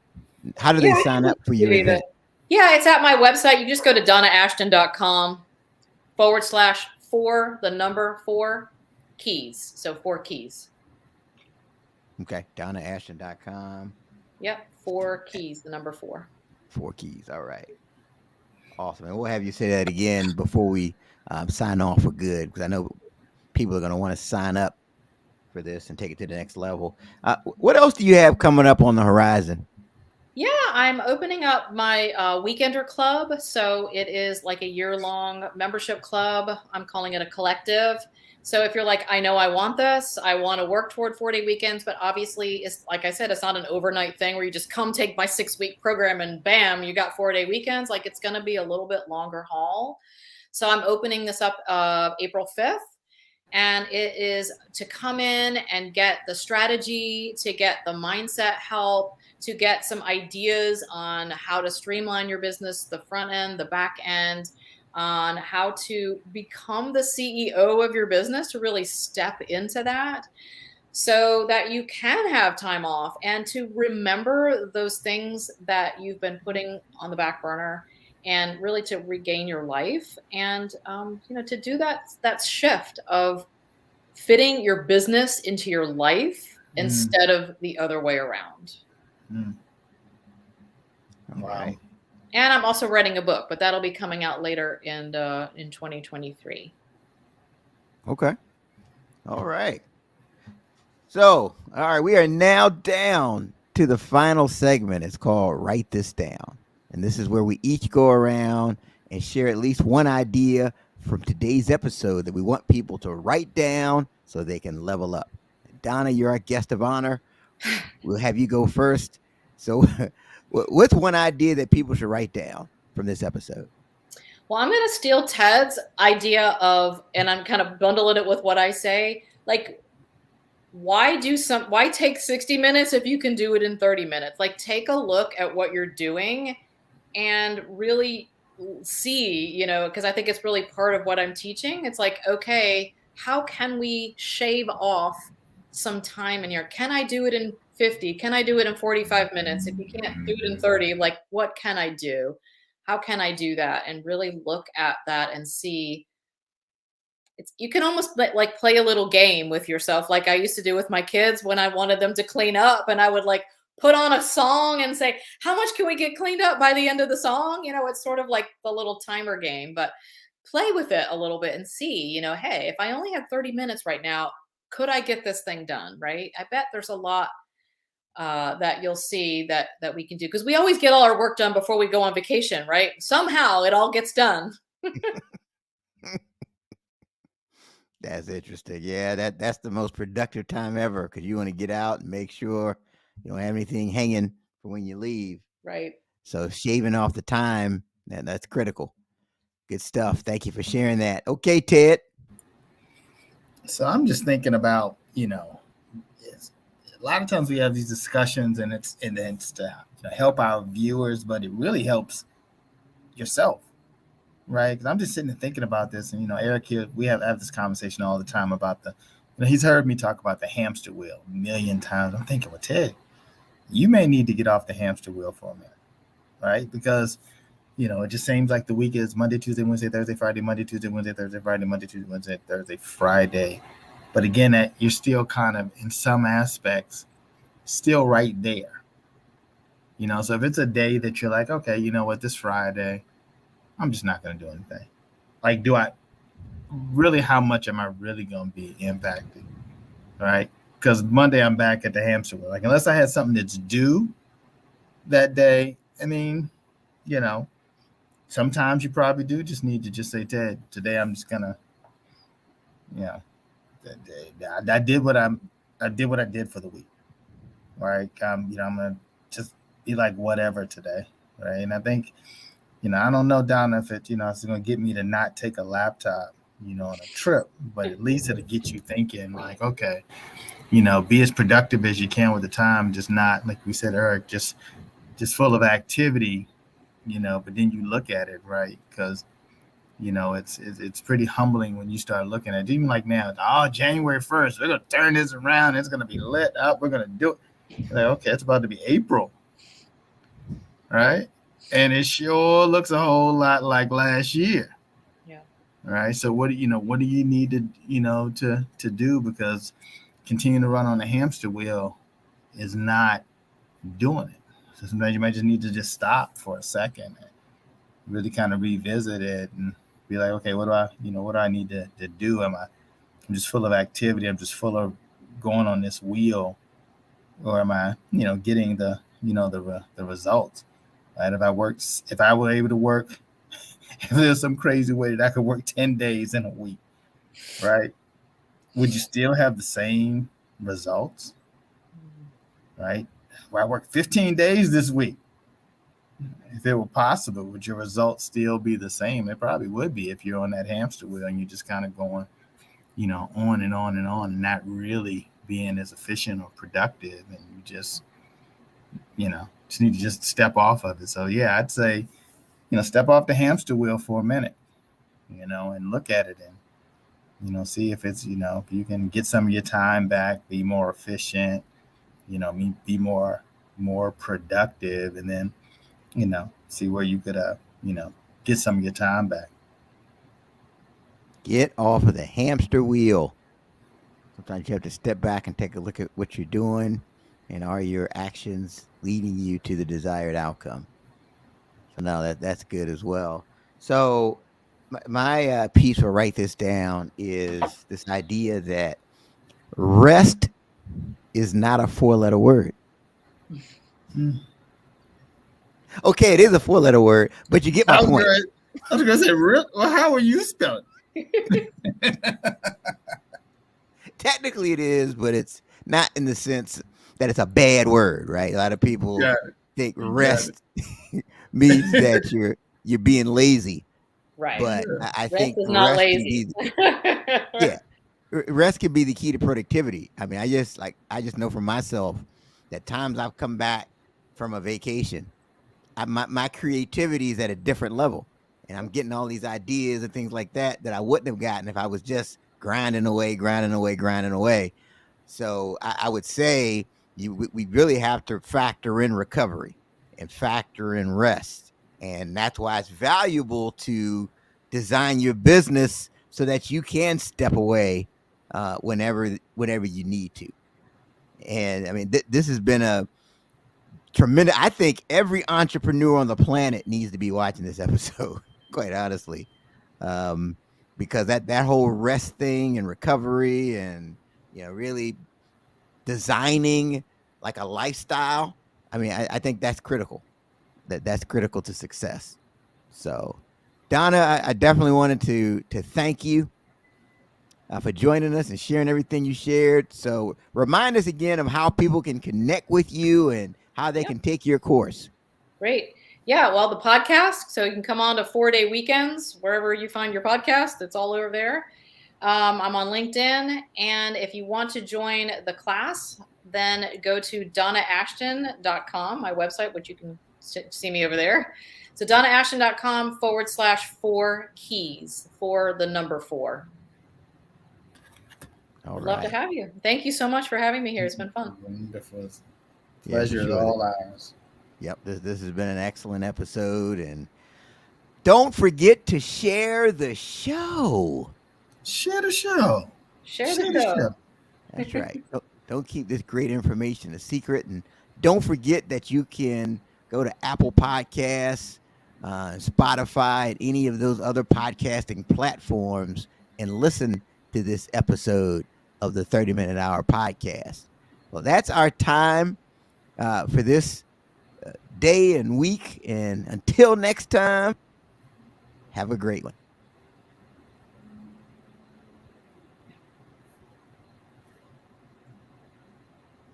how do they sign up for your event? Yeah, it's at my website. You just go to donnaashton.com/4 keys. So 4 keys. Okay. DonnaAshton.com. Yep. 4 keys, the number 4. 4 keys. All right. Awesome. And we'll have you say that again before we sign off for good, because I know people are going to want to sign up for this and take it to the next level. What else do you have coming up on the horizon? Yeah, I'm opening up my Weekender Club. So it is like a year-long membership club. I'm calling it a collective. So if you're like, I know I want this, I want to work toward 4-day weekends, but obviously, it's like I said, it's not an overnight thing where you just come take my 6-week program and bam, you got 4-day weekends. Like it's going to be a little bit longer haul. So I'm opening this up April 5th. And it is to come in and get the strategy, to get the mindset help, to get some ideas on how to streamline your business, the front end, the back end, on how to become the CEO of your business, to really step into that so that you can have time off and to remember those things that you've been putting on the back burner and really to regain your life and, to do that shift of fitting your business into your life instead of the other way around. Wow. And I'm also writing a book, but that'll be coming out later in 2023. Okay. All right. So, all right, we are now down to the final segment. It's called Write This Down. And this is where we each go around and share at least one idea from today's episode that we want people to write down so they can level up. Donna, you're our guest of honor. We'll have you go first. So, what's one idea that people should write down from this episode? Well, I'm going to steal Ted's idea of, and I'm kind of bundling it with what I say. Like, why take 60 minutes if you can do it in 30 minutes? Like, take a look at what you're doing and really see, because I think it's really part of what I'm teaching. It's like, okay, how can we shave off some time in here? Can I do it in 50? Can I do it in 45 minutes? If you can't do it in 30, like, what can I do? How can I do that? And really look at that and see. You can almost like play a little game with yourself, like I used to do with my kids when I wanted them to clean up, and I would like put on a song and say, how much can we get cleaned up by the end of the song? It's sort of like the little timer game, but play with it a little bit and see, hey, if I only have 30 minutes right now, could I get this thing done? Right? I bet there's a lot that you'll see that we can do, because we always get all our work done before we go on vacation, right? Somehow it all gets done. That's interesting. Yeah, that's the most productive time ever, because you want to get out and make sure you don't have anything hanging for when you leave. Right. So shaving off the time, that's critical. Good stuff. Thank you for sharing that. Okay, Ted. So I'm just thinking about, a lot of times we have these discussions and it's to help our viewers, but it really helps yourself, right? Because I'm just sitting and thinking about this, and Eric here, we have this conversation all the time about he's heard me talk about the hamster wheel a million times. I'm thinking, well, Ted, you may need to get off the hamster wheel for a minute, right? Because it just seems like the week is Monday, Tuesday, Wednesday, Thursday, Friday, Monday, Tuesday, Wednesday, Thursday, Friday, Monday, Tuesday, Wednesday, Thursday, Friday. But again, you're still kind of, in some aspects, still right there. So if it's a day that you're like, okay, you know what, this Friday, I'm just not going to do anything. Like, how much am I really going to be impacted? Right? Because Monday I'm back at the hamster wheel. Like, unless I had something that's due that day, I mean, sometimes you probably do just need to just say, Ted, today I'm just gonna, I did what I did for the week, right? I'm gonna just be like whatever today, right? And I think, I don't know, Donna, if it's gonna get me to not take a laptop, on a trip, but at least it'll get you thinking, like, okay, be as productive as you can with the time, just not, like we said, Eric, just full of activity. But then you look at it, right? Because, it's pretty humbling when you start looking at it. Even like now, January 1st, we're going to turn this around. It's going to be lit up. We're going to do it. Like, okay, it's about to be April, right? And it sure looks a whole lot like last year. Yeah. Right. So what do you need to, to do? Because continuing to run on the hamster wheel is not doing it. So sometimes you might just need to just stop for a second and really kind of revisit it and be like, okay, what do I need to do? I'm just full of activity. I'm just full of going on this wheel, or am I, getting the results? Right? If I were able to work, if there's some crazy way that I could work 10 days in a week, right? Would you still have the same results? Right? Well, I worked 15 days this week. If it were possible, would your results still be the same? It probably would be if you're on that hamster wheel and you're just kind of going, on and on and on, and not really being as efficient or productive, and you just need to just step off of it. So yeah, I'd say, step off the hamster wheel for a minute, and look at it and, see if it's, if you can get some of your time back, be more efficient, be more productive, and then, see where you could, get some of your time back. Get off of the hamster wheel. Sometimes you have to step back and take a look at what you're doing, and are your actions leading you to the desired outcome? So now that's good as well. So my piece, or write this down, is this idea that rest is not a 4-letter word. Okay, it is a 4-letter word, but you get my point. I was gonna say, well, how are you spelling? Technically it is, but it's not in the sense that it's a bad word, right? A lot of people Got think you got rest means that you're being lazy, Right. but it. I Rest think is not rest can lazy. be yeah, rest can be the key to productivity. I mean, I just know for myself that times I've come back from a vacation, my creativity is at a different level, and I'm getting all these ideas and things like that that I wouldn't have gotten if I was just grinding away, grinding away, grinding away. So I would say we really have to factor in recovery and factor in rest, and that's why it's valuable to design your business so that you can step away whenever you need to. And I mean, this has been a tremendous. I think every entrepreneur on the planet needs to be watching this episode. Quite honestly, um, because that whole rest thing and recovery and really designing like a lifestyle. I mean, I think that's critical. That's critical to success. So, Donna, I definitely wanted to thank you for joining us and sharing everything you shared. So, remind us again of how people can connect with you and how they Yeah. can take your course. Great. Yeah, well, the podcast, so you can come on to 4-day weekends, wherever you find your podcast, it's all over there. I'm on LinkedIn. And if you want to join the class, then go to donnaashton.com, my website, which you can see me over there. So donnaashton.com/4 keys, for the number 4. All I'd love to right. have you. Thank you so much for having me here. It's been fun. Wonderful. Yeah, for Pleasure is sure. all ours. Yep, this has been an excellent episode. And don't forget to share the show. Share the show. Share the show. That's right. Don't keep this great information a secret. And don't forget that you can go to Apple Podcasts, Spotify, and any of those other podcasting platforms and listen to this episode of the 30-Minute Hour podcast. Well, that's our time for this day and week. And until next time, have a great one.